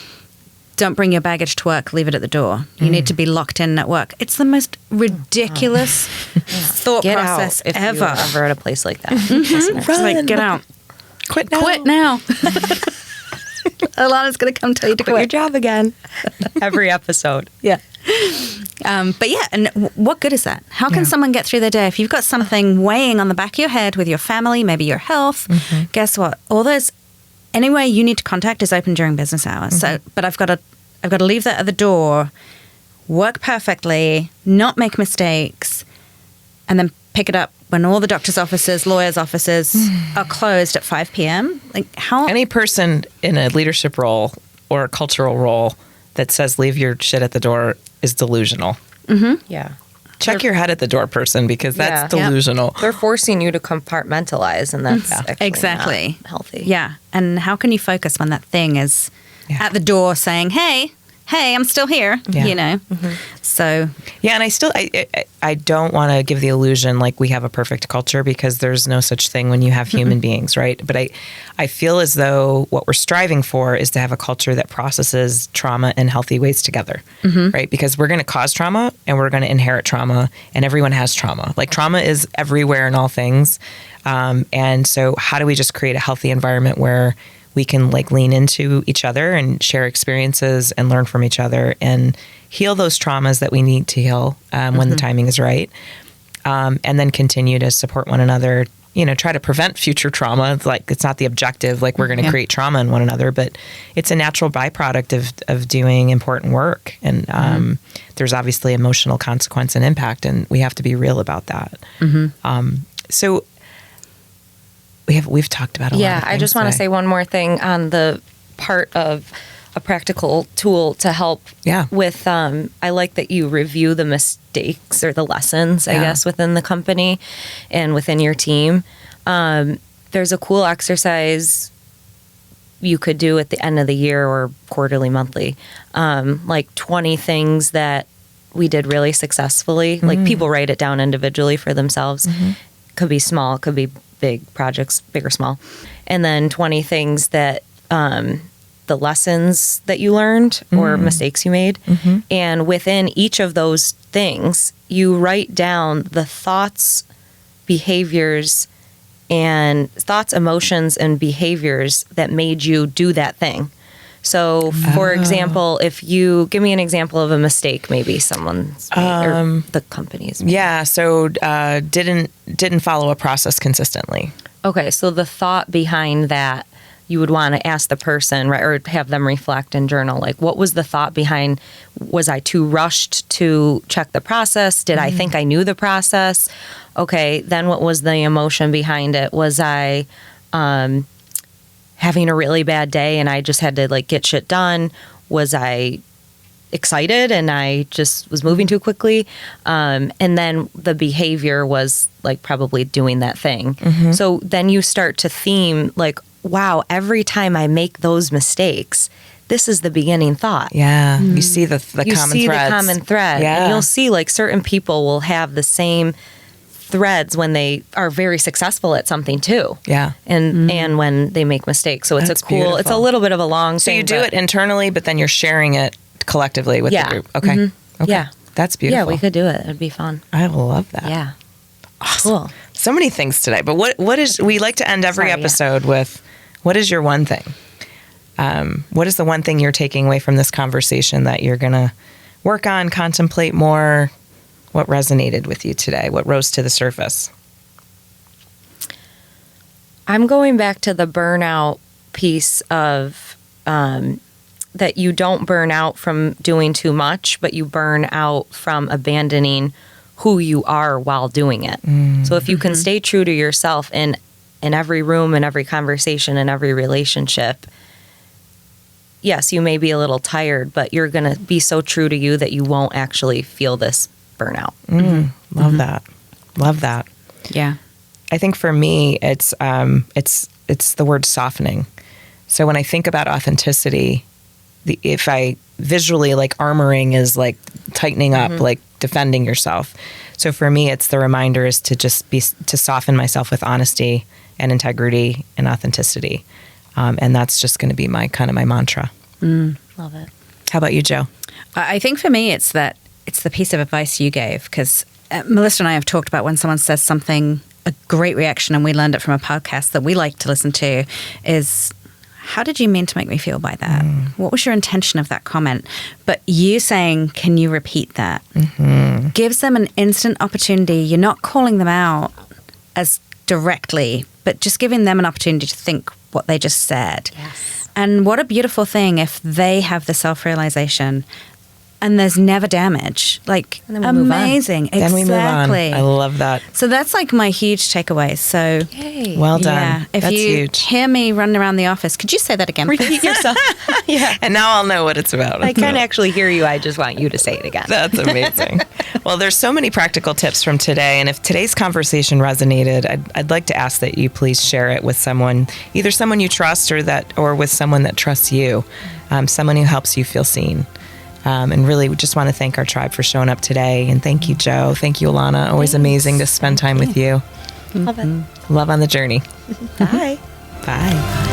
don't bring your baggage to work, leave it at the door. You need to be locked in at work. It's the most ridiculous thought Get process out if ever. you're ever at a place like that. It's like, get out. Quit now. Quit now. Alana's going to come tell you to Quit your quit. job again. Every episode. Yeah. But yeah, and what good is that? How can someone get through their day if you've got something weighing on the back of your head with your family, maybe your health? Guess what? Any way you need to contact is open during business hours. So, but I've got to leave that at the door, work perfectly, not make mistakes, and then pick it up when all the doctor's offices, lawyers' offices are closed at 5 p.m. Like how? Any person in a leadership role or a cultural role that says leave your shit at the door is delusional. Yeah. Check your head at the door, person, because that's delusional. They're forcing you to compartmentalize, and that's actually exactly not healthy. Yeah. And how can you focus when that thing is at the door saying, hey, I'm still here, So. Yeah, and I don't want to give the illusion like we have a perfect culture, because there's no such thing when you have human beings, right? But I feel as though what we're striving for is to have a culture that processes trauma in healthy ways together, right? Because we're going to cause trauma and we're going to inherit trauma, and everyone has trauma. Like trauma is everywhere in all things. And so how do we just create a healthy environment where we can like lean into each other and share experiences and learn from each other and heal those traumas that we need to heal when the timing is right, and then continue to support one another, try to prevent future trauma. Like it's not the objective, like we're going to create trauma in one another, but it's a natural byproduct of doing important work. And there's obviously emotional consequence and impact, and we have to be real about that. So we've talked about a lot of things. I just want to say one more thing on the part of a practical tool to help with, I like that you review the mistakes or the lessons, I guess, within the company and within your team. There's a cool exercise you could do at the end of the year or quarterly, monthly, like 20 things that we did really successfully. Like people write it down individually for themselves. Could be small, could be big projects, big or small. And then 20 things that the lessons that you learned or mistakes you made. And within each of those things, you write down the thoughts, emotions, and behaviors that made you do that thing. So, for example, if you give me an example of a mistake, maybe someone's made, or the company's made. Yeah. So, didn't follow a process consistently. Okay. So the thought behind that, you would want to ask the person, right, or have them reflect and journal. Like, what was the thought behind? Was I too rushed to check the process? Did I think I knew the process? Okay. Then what was the emotion behind it? Was I having a really bad day and I just had to like get shit done? Was I excited and I just was moving too quickly? And then the behavior was like probably doing that thing. So then you start to theme like, wow, every time I make those mistakes, this is the beginning thought. Yeah. You see the You common see threads. the common thread. Yeah. And you'll see like certain people will have the same threads when they are very successful at something too. Yeah. And when they make mistakes. So it's That's a cool, it's a beautiful. little bit of a long So thing. you do but- it internally, but then you're sharing it collectively with Yeah. the group. Okay. Okay. Yeah. That's beautiful. Yeah, we could do it. It'd be fun. I love that. Yeah. Awesome. Cool. So many things today. But what is, we like to end every Sorry, yeah. episode with, what is your one thing? What is the one thing you're taking away from this conversation that you're going to work on, contemplate more? What resonated with you today? What rose to the surface? I'm going back to the burnout piece of that you don't burn out from doing too much, but you burn out from abandoning who you are while doing it. So if you can stay true to yourself in every room, in every conversation, in every relationship, yes, you may be a little tired, but you're going to be so true to you that you won't actually feel this burnout. Love that. Love that. Yeah. I think for me, it's the word softening. So when I think about authenticity, if I visually, like, armoring is like tightening up, like defending yourself. So for me, it's the reminder is to just to soften myself with honesty and integrity and authenticity. And that's just going to be my mantra. Love it. How about you, Joe? I think for me, it's the piece of advice you gave, because Melissa and I have talked about when someone says something, a great reaction, and we learned it from a podcast that we like to listen to, is, how did you mean to make me feel by that? What was your intention of that comment? But you saying, can you repeat that? Gives them an instant opportunity. You're not calling them out as directly, but just giving them an opportunity to think what they just said. Yes. And what a beautiful thing if they have the self-realization and there's never damage. Like, And then we move on. amazing. Exactly. Then we move on. I love that. So that's like my huge takeaway. So Yay. Well done. yeah, if That's you huge. hear me running around the office, could you say that again, please? Repeat yourself. Yeah. And now I'll know what it's about. I can't actually hear you. I just want you to say it again. That's amazing. Well, there's so many practical tips from today. And if today's conversation resonated, I'd like to ask that you please share it with someone, either someone you trust or with someone that trusts you, someone who helps you feel seen. And really, we just want to thank our tribe for showing up today. And thank you, Joe. Thank you, Alana. Always amazing to spend time with you. Love it. Love on the journey. Bye. Bye.